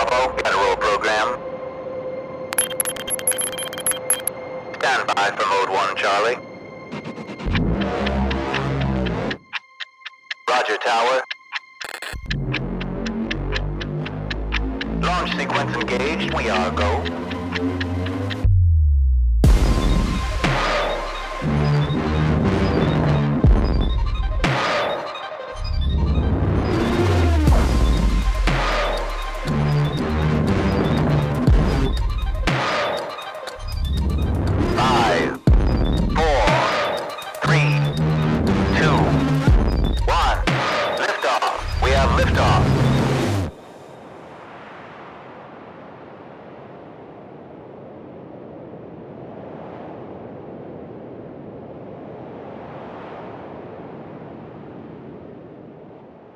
Bravo, got a roll program. Stand by for mode 1, Charlie. Roger, Tower. Launch sequence engaged. We are go. Five, 4, 3, 2, 1. Liftoff. We have liftoff.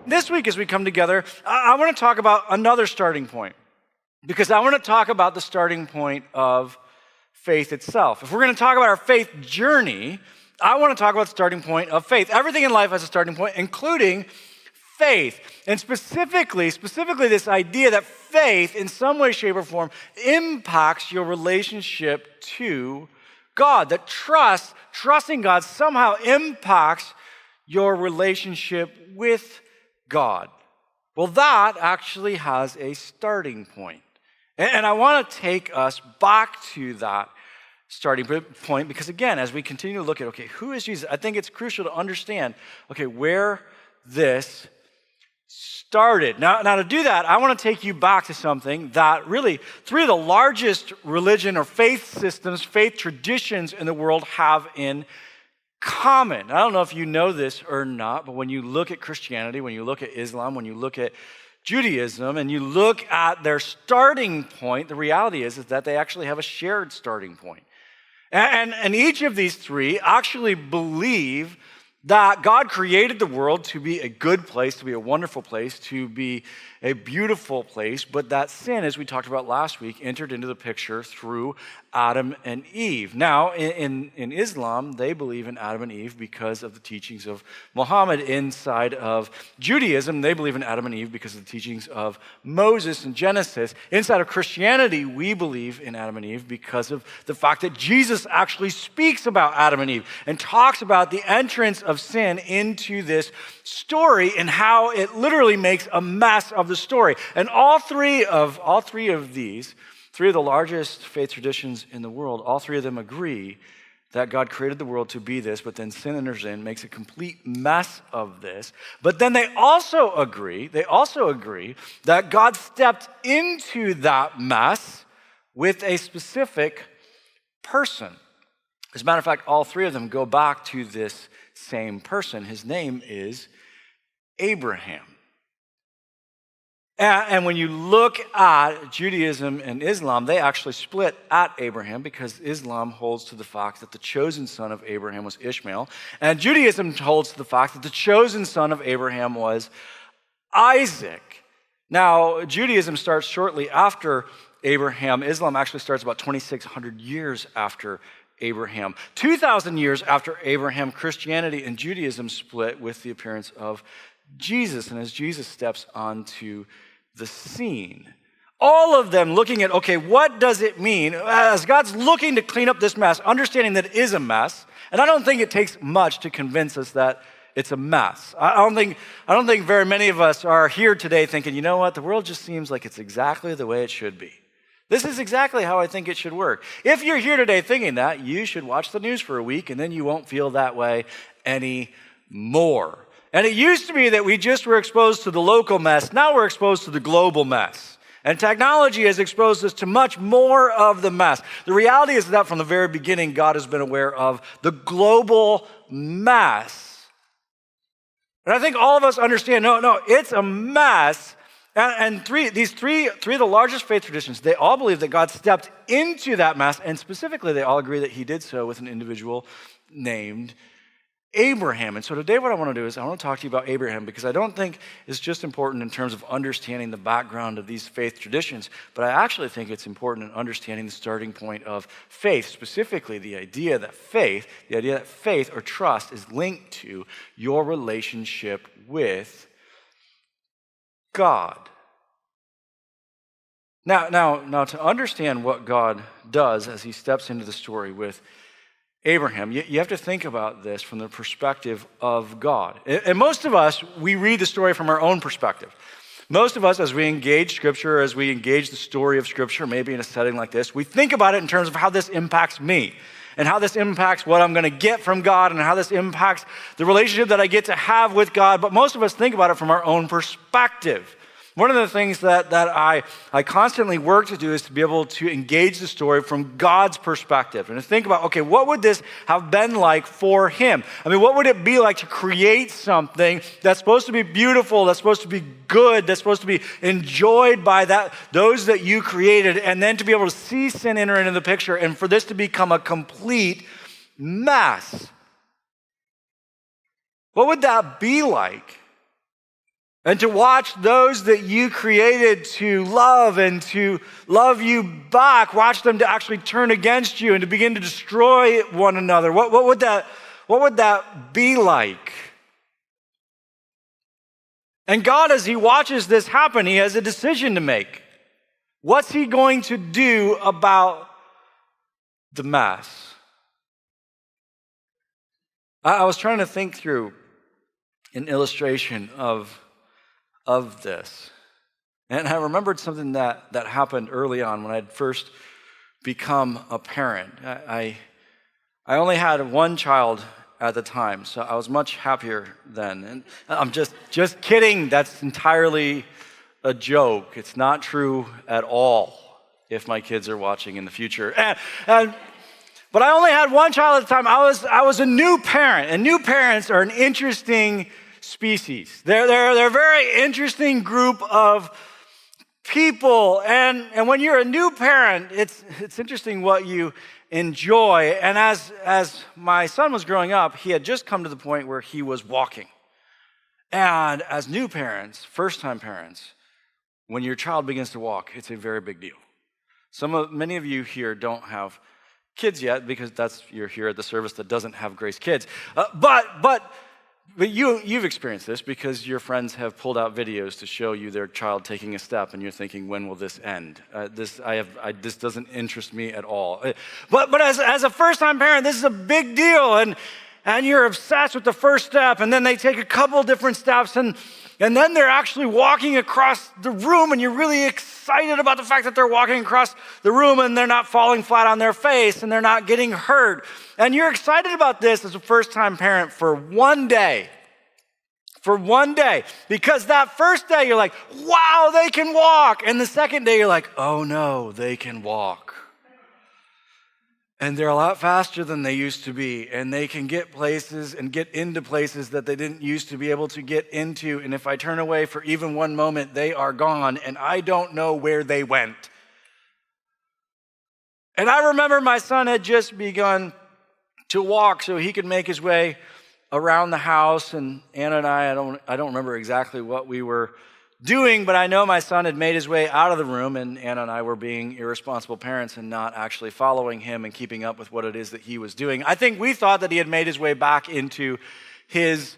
This week as we come together, I want to talk about another starting point because I want to talk about the starting point of faith itself. If we're going to talk about our faith journey, I want to talk about the starting point of faith. Everything in life has a starting point, including faith. And specifically this idea that faith in some way, shape, or form impacts your relationship to God, that trusting God somehow impacts your relationship with God. Well, that actually has a starting point. And I want to take us back to that starting point because, again, as we continue to look at, okay, who is Jesus? I think it's crucial to understand, okay, where this started. Now to do that, I want to take you back to something that really three of the largest religion or faith systems, faith traditions in the world have in common. I don't know if you know this or not, but when you look at Christianity, when you look at Islam, when you look at Judaism, and you look at their starting point, the reality is that they actually have a shared starting point. And each of these three actually believe that God created the world to be a good place, to be a wonderful place, to be a beautiful place, but that sin, as we talked about last week, entered into the picture through Adam and Eve. Now, in Islam, they believe in Adam and Eve because of the teachings of Muhammad. Inside of Judaism, they believe in Adam and Eve because of the teachings of Moses in Genesis. Inside of Christianity, we believe in Adam and Eve because of the fact that Jesus actually speaks about Adam and Eve and talks about the entrance of sin into this story and how it literally makes a mess of the story. And all three of these, three of the largest faith traditions in the world, all three of them agree that God created the world to be this, but then sin enters in, makes a complete mess of this. But then they also agree that God stepped into that mess with a specific person. As a matter of fact, all three of them go back to this same person. His name is Abraham. And when you look at Judaism and Islam, they actually split at Abraham because Islam holds to the fact that the chosen son of Abraham was Ishmael, and Judaism holds to the fact that the chosen son of Abraham was Isaac. Now, Judaism starts shortly after Abraham. Islam actually starts about 2,600 years after Abraham. 2,000 years after Abraham, Christianity and Judaism split with the appearance of Jesus, and as Jesus steps onto the scene. All of them looking at, okay, what does it mean? As God's looking to clean up this mess, understanding that it is a mess, and I don't think it takes much to convince us that it's a mess. I don't think very many of us are here today thinking, you know what, the world just seems like it's exactly the way it should be. This is exactly how I think it should work. If you're here today thinking that, you should watch the news for a week and then you won't feel that way anymore. And it used to be that we just were exposed to the local mess. Now we're exposed to the global mess. And technology has exposed us to much more of the mess. The reality is that from the very beginning, God has been aware of the global mess. And I think all of us understand, no, it's a mess. And three of the largest faith traditions, they all believe that God stepped into that mess, and specifically they all agree that he did so with an individual named Abraham. And so today what I want to do is I want to talk to you about Abraham because I don't think it's just important in terms of understanding the background of these faith traditions, but I actually think it's important in understanding the starting point of faith, specifically the idea that faith or trust is linked to your relationship with God. Now, to understand what God does as he steps into the story with Abraham, you have to think about this from the perspective of God. And most of us, we read the story from our own perspective. Most of us, as we engage Scripture, as we engage the story of Scripture, maybe in a setting like this, we think about it in terms of how this impacts me and how this impacts what I'm going to get from God and how this impacts the relationship that I get to have with God. But most of us think about it from our own perspective. One of the things that I constantly work to do is to be able to engage the story from God's perspective and to think about, okay, what would this have been like for him? I mean, what would it be like to create something that's supposed to be beautiful, that's supposed to be good, that's supposed to be enjoyed by those that you created, and then to be able to see sin enter into the picture and for this to become a complete mess? What would that be like? And to watch those that you created to love and to love you back, watch them to actually turn against you and to begin to destroy one another. What would that be like? And God, as he watches this happen, he has a decision to make. What's he going to do about the mess? I was trying to think through an illustration of this. And I remembered something that happened early on when I'd first become a parent. I only had one child at the time, so I was much happier then. And I'm just kidding. That's entirely a joke. It's not true at all if my kids are watching in the future. But I only had one child at the time. I was a new parent, and new parents are an interesting species. They're a very interesting group of people, and when you're a new parent, it's interesting what you enjoy. And as my son was growing up, he had just come to the point where he was walking. And as new parents, first-time parents, when your child begins to walk, it's a very big deal. Many of you here don't have kids yet because you're here at the service that doesn't have Grace Kids, but you've experienced this because your friends have pulled out videos to show you their child taking a step, and you're thinking, when will this end? This doesn't interest me at all. But as a first-time parent, this is a big deal, and you're obsessed with the first step, and then they take a couple different steps, and then they're actually walking across the room, and you're really excited about the fact that they're walking across the room, and they're not falling flat on their face, and they're not getting hurt. And you're excited about this as a first-time parent for one day. For one day. Because that first day, you're like, wow, they can walk. And the second day, you're like, oh no, they can walk. And they're a lot faster than they used to be. And they can get places and get into places that they didn't used to be able to get into. And if I turn away for even one moment, they are gone. And I don't know where they went. And I remember my son had just begun to walk so he could make his way around the house. And Anna and I don't remember exactly what we were doing, but I know my son had made his way out of the room, and Anna and I were being irresponsible parents and not actually following him and keeping up with what it is that he was doing. I think we thought that he had made his way back into his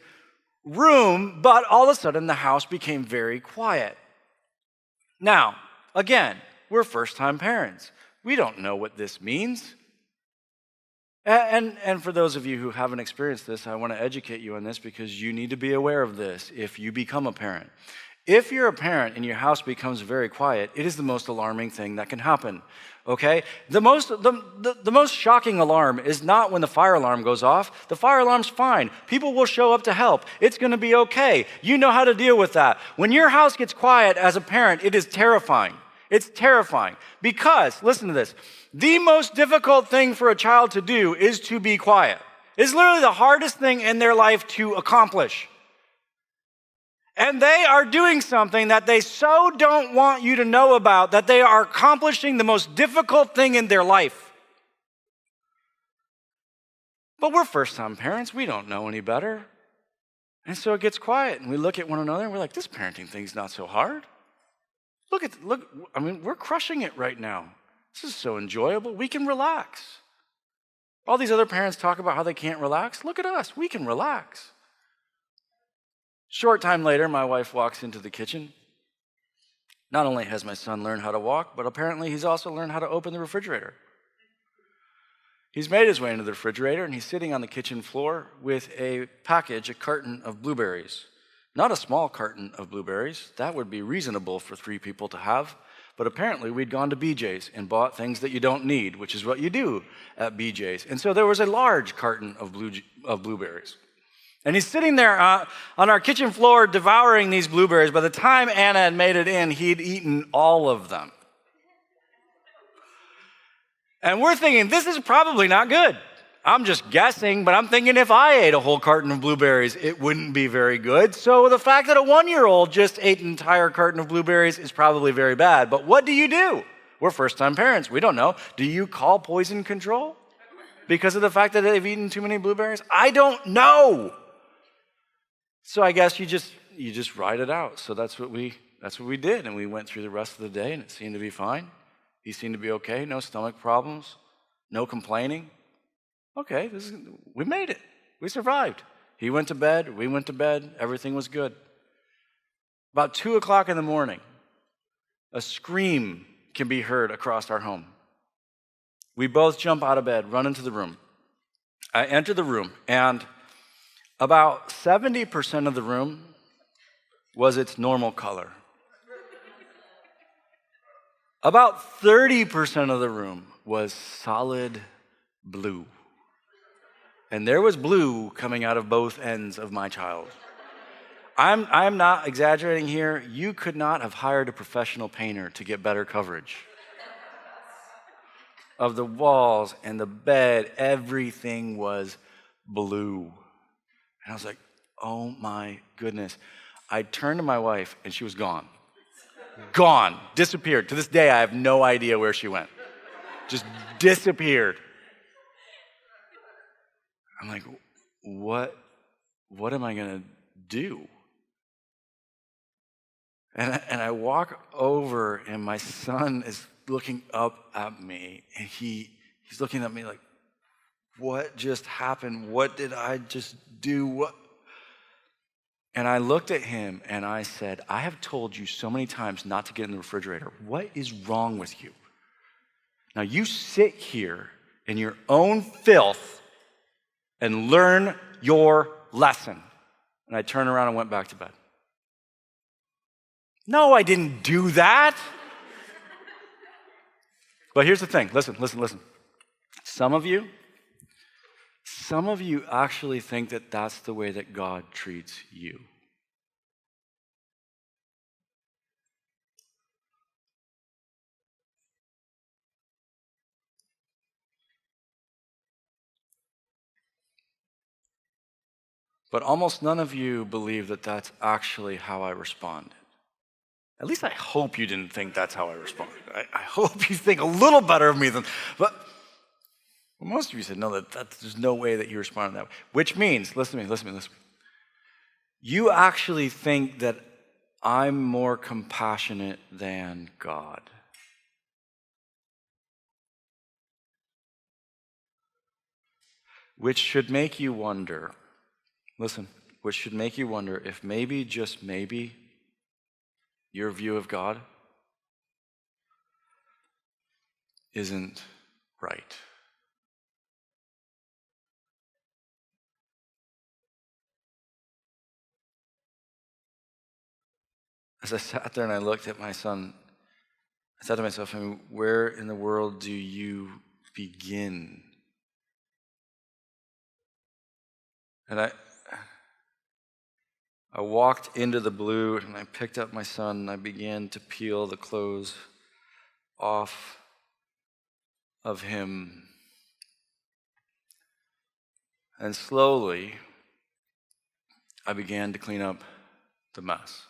room, but all of a sudden the house became very quiet. Now, again, we're first-time parents. We don't know what this means. And for those of you who haven't experienced this, I want to educate you on this because you need to be aware of this if you become a parent. If you're a parent and your house becomes very quiet, it is the most alarming thing that can happen, okay? The most shocking alarm is not when the fire alarm goes off. The fire alarm's fine. People will show up to help. It's going to be okay. You know how to deal with that. When your house gets quiet as a parent, it is terrifying. It's terrifying because, listen to this, the most difficult thing for a child to do is to be quiet. It's literally the hardest thing in their life to accomplish. And they are doing something that they so don't want you to know about that they are accomplishing the most difficult thing in their life. But we're first-time parents. We don't know any better. And so it gets quiet, and we look at one another, and we're like, this parenting thing's not so hard. Look, I mean, we're crushing it right now. This is so enjoyable. We can relax. All these other parents talk about how they can't relax. Look at us. We can relax. Short time later, my wife walks into the kitchen. Not only has my son learned how to walk, but apparently he's also learned how to open the refrigerator. He's made his way into the refrigerator, and he's sitting on the kitchen floor with a carton of blueberries. Not a small carton of blueberries. That would be reasonable for 3 people to have. But apparently we'd gone to BJ's and bought things that you don't need, which is what you do at BJ's. And so there was a large carton of blueberries. And he's sitting there on our kitchen floor devouring these blueberries. By the time Anna had made it in, he'd eaten all of them. And we're thinking, this is probably not good. I'm just guessing, but I'm thinking if I ate a whole carton of blueberries, it wouldn't be very good. So the fact that a 1-year-old just ate an entire carton of blueberries is probably very bad. But what do? We're first-time parents. We don't know. Do you call poison control because of the fact that they've eaten too many blueberries? I don't know. So I guess you just ride it out. So that's what we did, and we went through the rest of the day, and it seemed to be fine. He seemed to be okay. No stomach problems. No complaining. Okay, we made it. We survived. He went to bed. We went to bed. Everything was good. About 2 o'clock in the morning, a scream can be heard across our home. We both jump out of bed, run into the room. I enter the room, and about 70% of the room was its normal color. About 30% of the room was solid blue. And there was blue coming out of both ends of my child. I'm not exaggerating here. You could not have hired a professional painter to get better coverage. Of the walls and the bed, everything was blue. And I was like, oh my goodness. I turned to my wife and she was gone. Gone, disappeared. To this day, I have no idea where she went. Just disappeared. I'm like, what am I going to do? And I walk over, and my son is looking up at me, and he's looking at me like, what just happened? What did I just do? What? And I looked at him, and I said, I have told you so many times not to get in the refrigerator. What is wrong with you? Now you sit here in your own filth and learn your lesson. And I turned around and went back to bed. No, I didn't do that. But here's the thing. Listen. Some of you actually think that that's the way that God treats you. But almost none of you believe that that's actually how I responded. At least I hope you didn't think that's how I responded. I hope you think a little better of me than, but most of you said, no, there's no way that you responded that way. Which means, listen to me. You actually think that I'm more compassionate than God. Which should make you wonder, if maybe, just maybe, your view of God isn't right. As I sat there and I looked at my son, I said to myself, where in the world do you begin? And I walked into the blue and I picked up my son and I began to peel the clothes off of him. And slowly, I began to clean up the mess.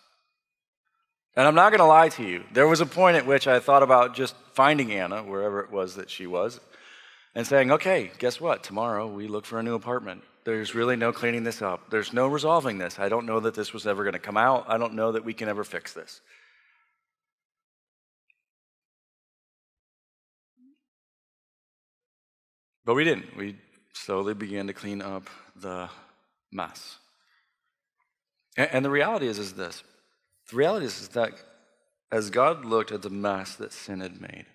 And I'm not going to lie to you. There was a point at which I thought about just finding Anna, wherever it was that she was, and saying, okay, guess what? Tomorrow we look for a new apartment. There's really no cleaning this up. There's no resolving this. I don't know that this was ever going to come out. I don't know that we can ever fix this. But we didn't. We slowly began to clean up the mess. And the reality is this. The reality is that as God looked at the mess that sin had made,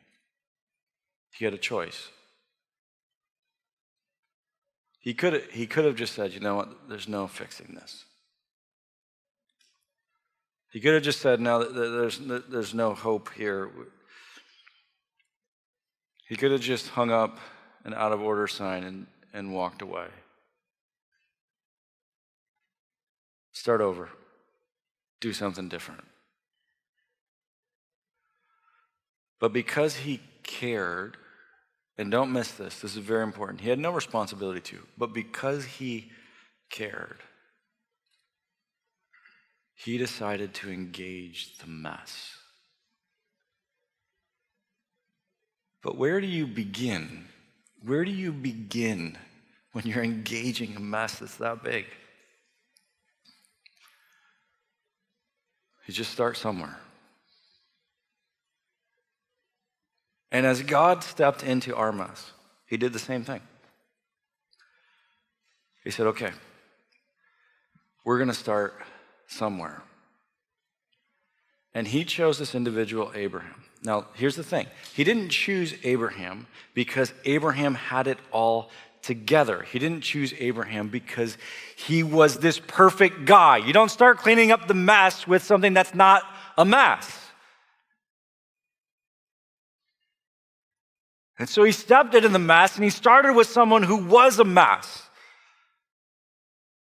he had a choice. He could have just said, you know what, there's no fixing this. He could have just said, no, there's no hope here. He could have just hung up an out of order sign and walked away. Start over. Do something different. But because he cared, and don't miss this is very important. He had no responsibility to, but because he cared, he decided to engage the mess. But where do you begin? Where do you begin when you're engaging a mess that's that big? You just start somewhere. And as God stepped into our mess, he did the same thing. He said, okay, we're going to start somewhere. And he chose this individual, Abraham. Now, here's the thing. He didn't choose Abraham because Abraham had it all together. He didn't choose Abraham because he was this perfect guy. You don't start cleaning up the mess with something that's not a mess. And so he stepped into the mess, and he started with someone who was a mess.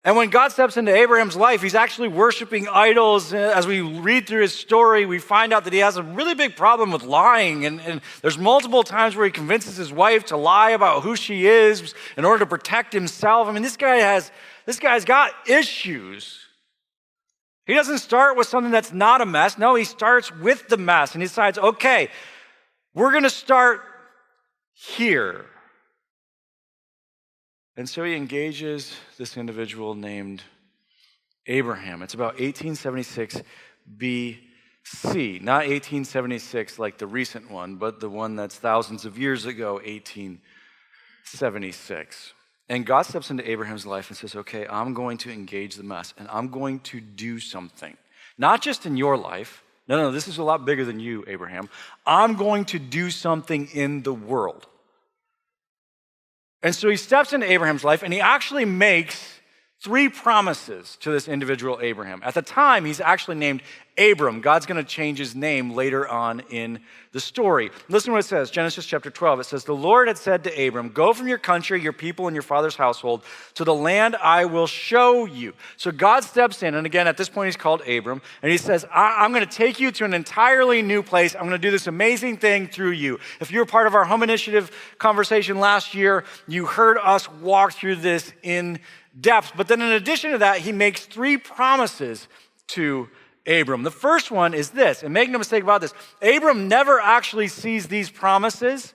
And when God steps into Abraham's life, he's actually worshiping idols. As we read through his story, we find out that he has a really big problem with lying. And there's multiple times where he convinces his wife to lie about who she is in order to protect himself. I mean, this guy's got issues. He doesn't start with something that's not a mess. No, he starts with the mess, and he decides, okay, we're going to start here. And so he engages this individual named Abraham. It's about 1876 BC, not 1876 like the recent one, but the one that's thousands of years ago, 1876. And God steps into Abraham's life and says, okay, I'm going to engage the mess, and I'm going to do something. Not just in your life. No, this is a lot bigger than you, Abraham. I'm going to do something in the world. And so he steps into Abraham's life, and he actually makes 3 promises to this individual Abraham. At the time, he's actually named Abram. God's going to change his name later on in the story. Listen to what it says, Genesis chapter 12. It says, the Lord had said to Abram, go from your country, your people, and your father's household to the land I will show you. So God steps in, and again, at this point, he's called Abram, and he says, I'm going to take you to an entirely new place. I'm going to do this amazing thing through you. If you were part of our Home Initiative conversation last year, you heard us walk through this in depth. But then in addition to that, he makes 3 promises to Abram. The first one is this, and make no mistake about this, Abram never actually sees these promises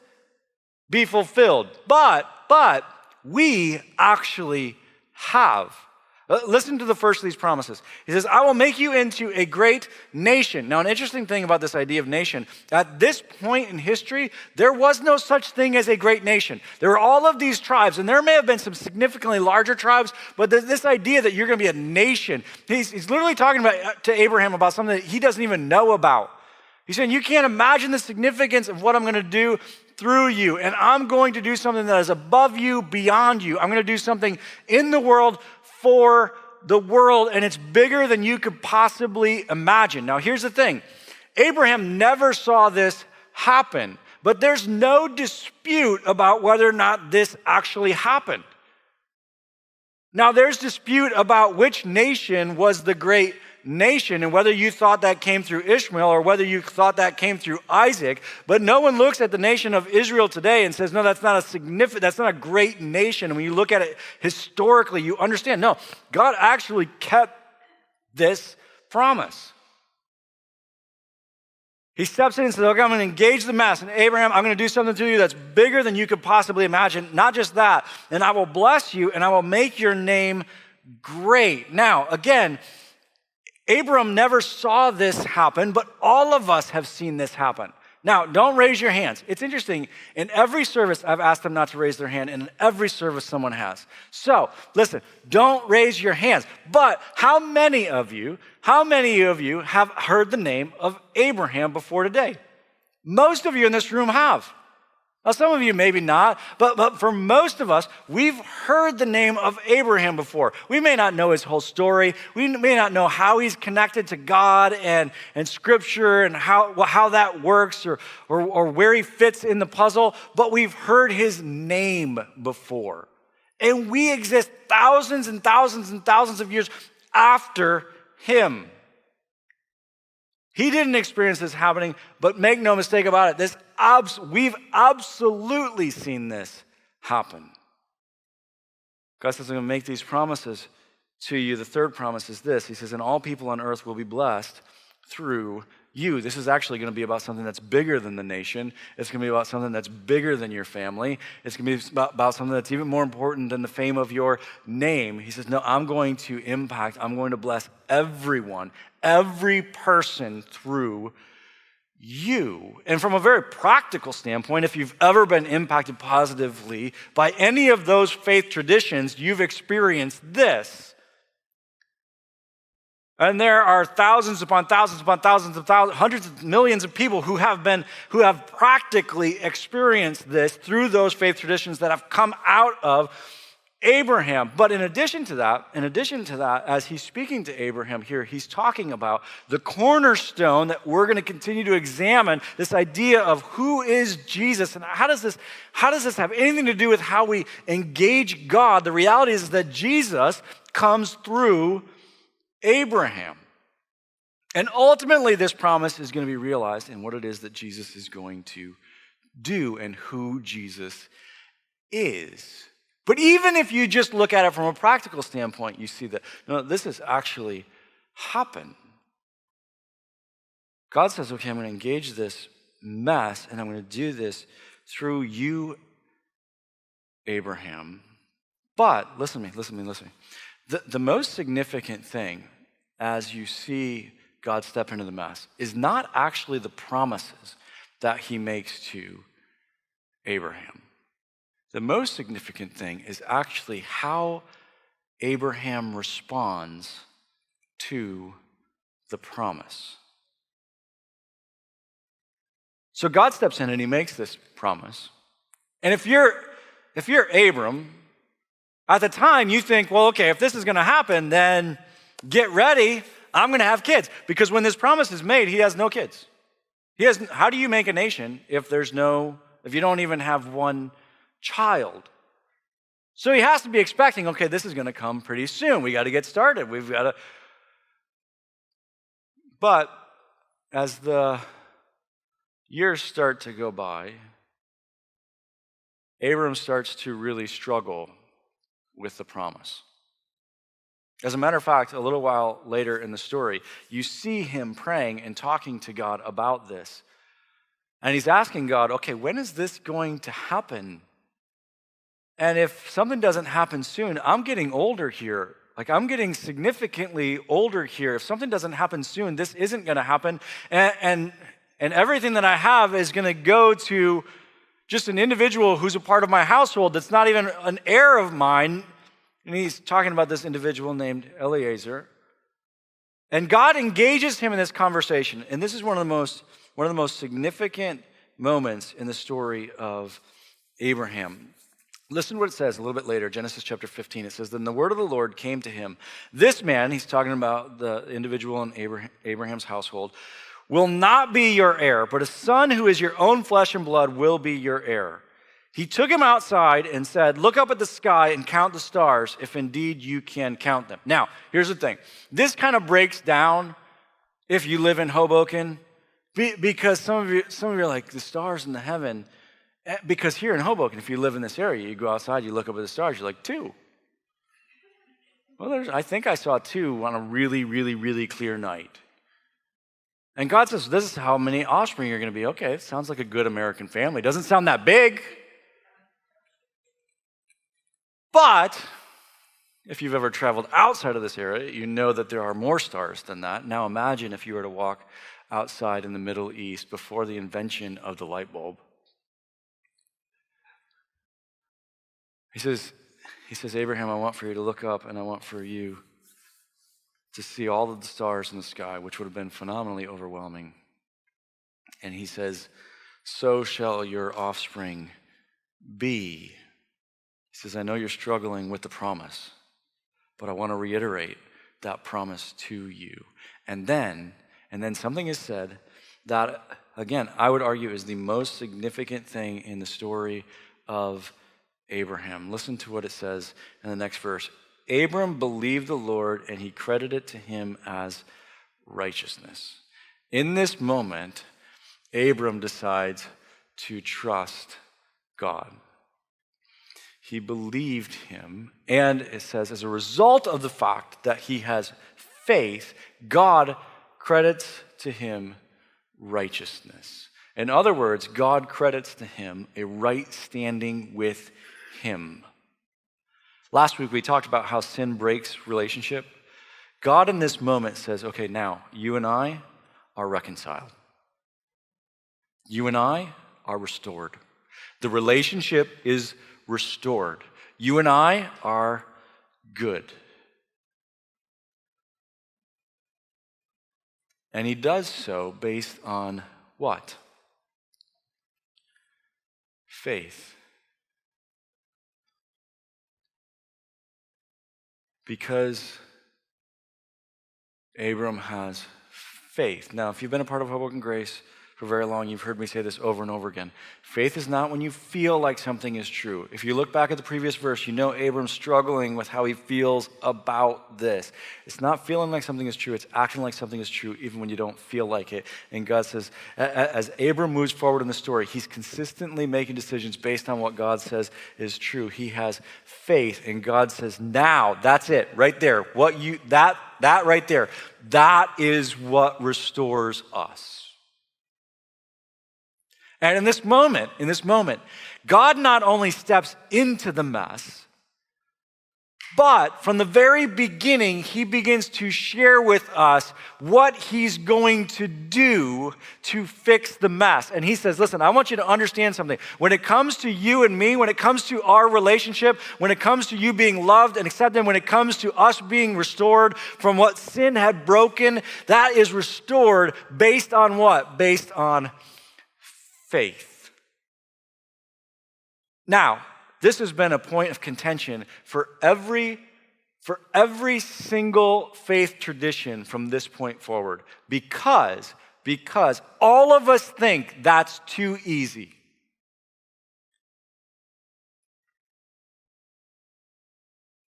be fulfilled, but we actually have. Listen to the first of these promises. He says, I will make you into a great nation. Now, an interesting thing about this idea of nation, at this point in history, there was no such thing as a great nation. There were all of these tribes, and there may have been some significantly larger tribes, but there's this idea that you're going to be a nation. He's literally talking to Abraham about something that he doesn't even know about. He's saying, you can't imagine the significance of what I'm going to do through you, and I'm going to do something that is above you, beyond you. I'm going to do something in the world for the world, and it's bigger than you could possibly imagine. Now, here's the thing. Abraham never saw this happen, but there's no dispute about whether or not this actually happened. Now, there's dispute about which nation was the great nation and whether you thought that came through Ishmael or whether you thought that came through Isaac, but no one looks at the nation of Israel today and says, no, that's not a great nation. And when you look at it historically, you understand, no, God actually kept this promise. He steps in and says, okay, I'm going to engage the mess. And Abraham, I'm going to do something to you that's bigger than you could possibly imagine. Not just that, and I will bless you and I will make your name great. Now, again, Abram never saw this happen, but all of us have seen this happen. Now, don't raise your hands. It's interesting. In every service, I've asked them not to raise their hand, and in every service, someone has. So, listen, don't raise your hands. But how many of you have heard the name of Abraham before today? Most of you in this room have. Now, some of you maybe not, but for most of us, we've heard the name of Abraham before. We may not know his whole story. We may not know how he's connected to God and Scripture and how that works or where he fits in the puzzle, but we've heard his name before. And we exist thousands and thousands and thousands of years after him. He didn't experience this happening, but make no mistake about it, we've absolutely seen this happen. God says, I'm going to make these promises to you. The third promise is this. He says, and all people on earth will be blessed through you. This is actually going to be about something that's bigger than the nation. It's going to be about something that's bigger than your family. It's going to be about something that's even more important than the fame of your name. He says, no, I'm going to bless everyone, every person through you. And from a very practical standpoint, if you've ever been impacted positively by any of those faith traditions, you've experienced this. And there are thousands upon thousands upon thousands of thousands, hundreds of millions of people who have practically experienced this through those faith traditions that have come out of Abraham. But in addition to that, as he's speaking to Abraham here, he's talking about the cornerstone that we're going to continue to examine, this idea of who is Jesus and how does this have anything to do with how we engage God. The reality is that Jesus comes through Abraham. And ultimately, this promise is going to be realized in what it is that Jesus is going to do and who Jesus is. But even if you just look at it from a practical standpoint, you see that, no, this has actually happened. God says, okay, I'm going to engage this mess, and I'm going to do this through you, Abraham. But, listen to me. The most significant thing as you see God step into the mess is not actually the promises that he makes to Abraham. The most significant thing is actually how Abraham responds to the promise. So God steps in and he makes this promise. And if you're Abram, at the time you think, well, okay, if this is going to happen, then get ready, I'm going to have kids. Because when this promise is made, he has no kids. How do you make a nation if you don't even have one child? So he has to be expecting, okay, this is going to come pretty soon. We got to get started. But as the years start to go by, Abram starts to really struggle with the promise. As a matter of fact, a little while later in the story, you see him praying and talking to God about this. And he's asking God, okay, when is this going to happen? And if something doesn't happen soon, I'm getting older here. I'm getting significantly older here. If something doesn't happen soon, this isn't going to happen. And everything that I have is going to go to just an individual who's a part of my household that's not even an heir of mine. And he's talking about this individual named Eliezer. And God engages him in this conversation. And this is one of the most significant moments in the story of Abraham. Listen to what it says a little bit later, Genesis chapter 15. It says, then the word of the Lord came to him. This man, he's talking about the individual in Abraham's household, will not be your heir, but a son who is your own flesh and blood will be your heir. He took him outside and said, look up at the sky and count the stars, if indeed you can count them. Now, here's the thing. This kind of breaks down if you live in Hoboken, because some of you are like, the stars in the heaven. Because here in Hoboken, if you live in this area, you go outside, you look up at the stars, you're like, 2. Well, I think I saw 2 on a really, really, really clear night. And God says, this is how many offspring you're going to be. Okay, it sounds like a good American family. Doesn't sound that big. But if you've ever traveled outside of this area, you know that there are more stars than that. Now imagine if you were to walk outside in the Middle East before the invention of the light bulb. He says, Abraham, I want for you to look up and I want for you to see all of the stars in the sky, which would have been phenomenally overwhelming. And he says, so shall your offspring be. He says, I know you're struggling with the promise, but I want to reiterate that promise to you. And then something is said that, again, I would argue is the most significant thing in the story of Abraham. Listen to what it says in the next verse. Abram believed the Lord and he credited it to him as righteousness. In this moment, Abram decides to trust God. He believed him, and it says, as a result of the fact that he has faith, God credits to him righteousness. In other words, God credits to him a right standing with him. Last week we talked about how sin breaks relationship. God in this moment says, okay, now you and I are reconciled. You and I are restored. The relationship is restored. You and I are good. And he does so based on what? Faith. Because Abram has faith. Now, if you've been a part of Hoboken Grace for very long, you've heard me say this over and over again. Faith is not when you feel like something is true. If you look back at the previous verse, you know Abram's struggling with how he feels about this. It's not feeling like something is true. It's acting like something is true even when you don't feel like it. And God says, as Abram moves forward in the story, he's consistently making decisions based on what God says is true. He has faith, and God says, now, that's it, right there. That right there, that is what restores us. And in this moment, God not only steps into the mess, but from the very beginning, he begins to share with us what he's going to do to fix the mess. And he says, listen, I want you to understand something. When it comes to you and me, when it comes to our relationship, when it comes to you being loved and accepted, when it comes to us being restored from what sin had broken, that is restored based on what? Based on faith. Now, this has been a point of contention for every single faith tradition from this point forward, because all of us think that's too easy.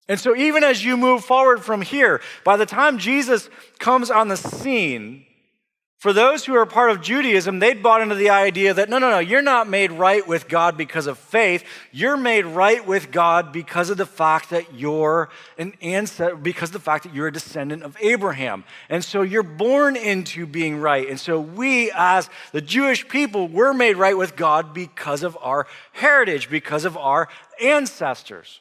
And so even as you move forward from here, by the time Jesus comes on the scene, for those who are part of Judaism, they'd bought into the idea that, no, you're not made right with God because of faith. You're made right with God because of the fact that you're an ancestor, because of the fact that you're a descendant of Abraham. And so you're born into being right. And so we, as the Jewish people, we're made right with God because of our heritage, because of our ancestors.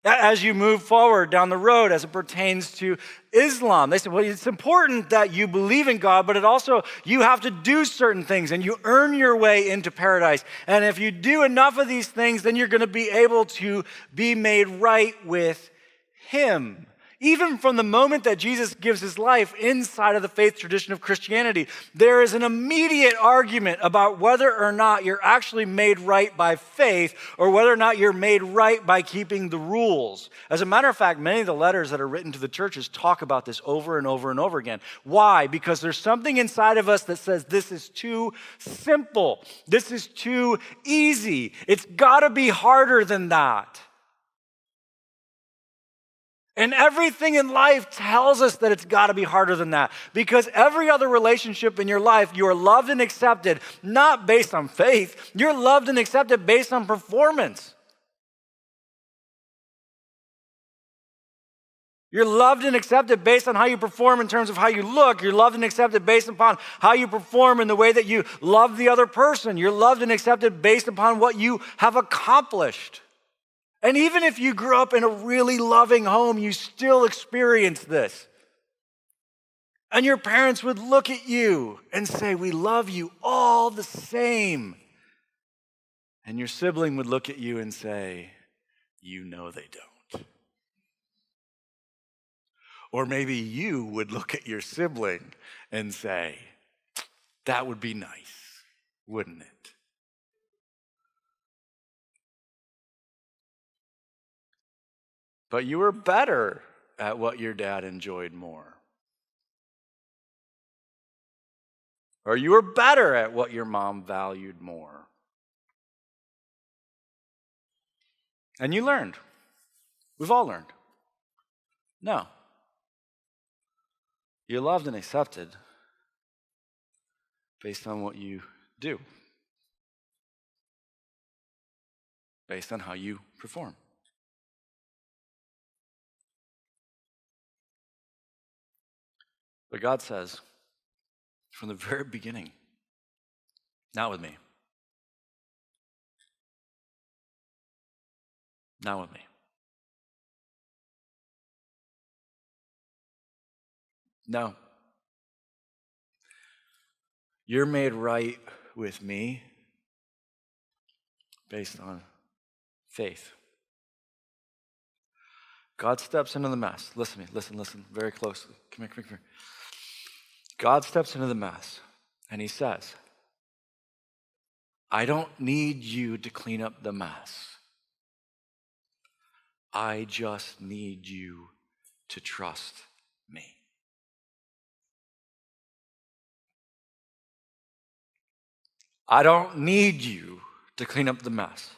As you move forward down the road as it pertains to Islam, they said, well, it's important that you believe in God, but it also, you have to do certain things and you earn your way into paradise. And if you do enough of these things, then you're going to be able to be made right with him. Even from the moment that Jesus gives his life inside of the faith tradition of Christianity, there is an immediate argument about whether or not you're actually made right by faith or whether or not you're made right by keeping the rules. As a matter of fact, many of the letters that are written to the churches talk about this over and over and over again. Why? Because there's something inside of us that says this is too simple. This is too easy. It's got to be harder than that. And everything in life tells us that it's got to be harder than that. Because every other relationship in your life, you are loved and accepted, not based on faith. You're loved and accepted based on performance. You're loved and accepted based on how you perform in terms of how you look. You're loved and accepted based upon how you perform in the way that you love the other person. You're loved and accepted based upon what you have accomplished. And even if you grew up in a really loving home, you still experience this. And your parents would look at you and say, we love you all the same. And your sibling would look at you and say, you know they don't. Or maybe you would look at your sibling and say, that would be nice, wouldn't it? But you were better at what your dad enjoyed more. Or you were better at what your mom valued more. And you learned. We've all learned. No. You're loved and accepted based on what you do, based on how you perform. But God says, from the very beginning, not with me. Not with me. No. You're made right with me based on faith. God steps into the mess. Listen to me, listen very closely. Come here. God steps into the mess and he says, I don't need you to clean up the mess. I just need you to trust me. I don't need you to clean up the mess.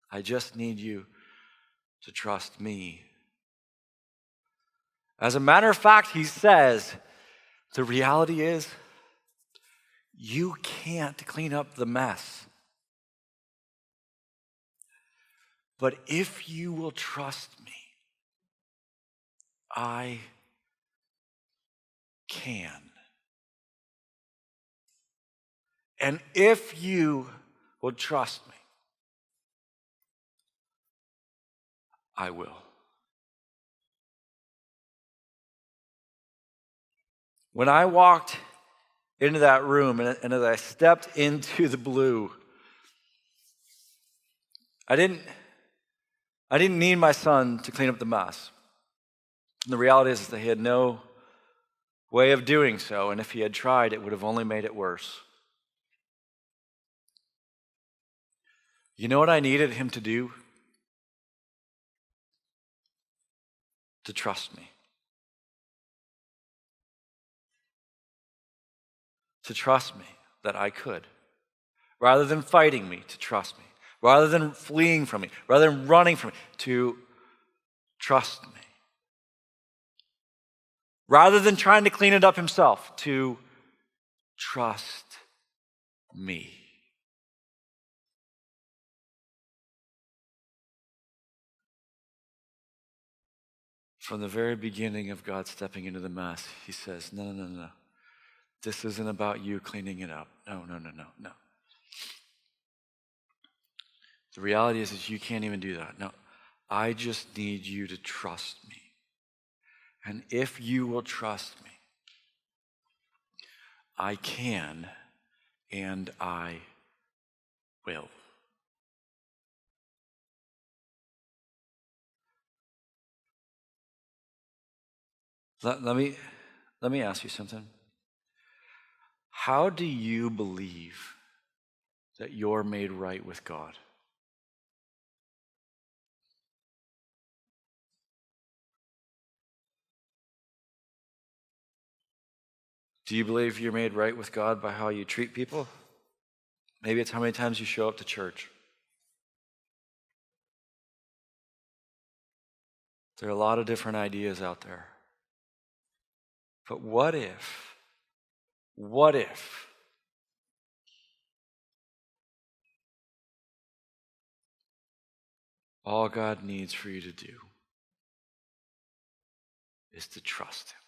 I just need you to trust me. As a matter of fact, he says, the reality is, you can't clean up the mess. But if you will trust me, I can. And if you will trust me, I will. When I walked into that room and as I stepped into the blue, I didn't need my son to clean up the mess. And the reality is that he had no way of doing so, and if he had tried, it would have only made it worse. You know what I needed him to do? To trust me. To trust me that I could. Rather than fighting me, to trust me. Rather than fleeing from me, rather than running from me, to trust me. Rather than trying to clean it up himself, to trust me. From the very beginning of God stepping into the mess, he says, no. This isn't about you cleaning it up. No. The reality is you can't even do that. No, I just need you to trust me. And if you will trust me, I can and I will. Let me ask you something. How do you believe that you're made right with God? Do you believe you're made right with God by how you treat people? Maybe it's how many times you show up to church. There are a lot of different ideas out there. But what if all God needs for you to do is to trust him?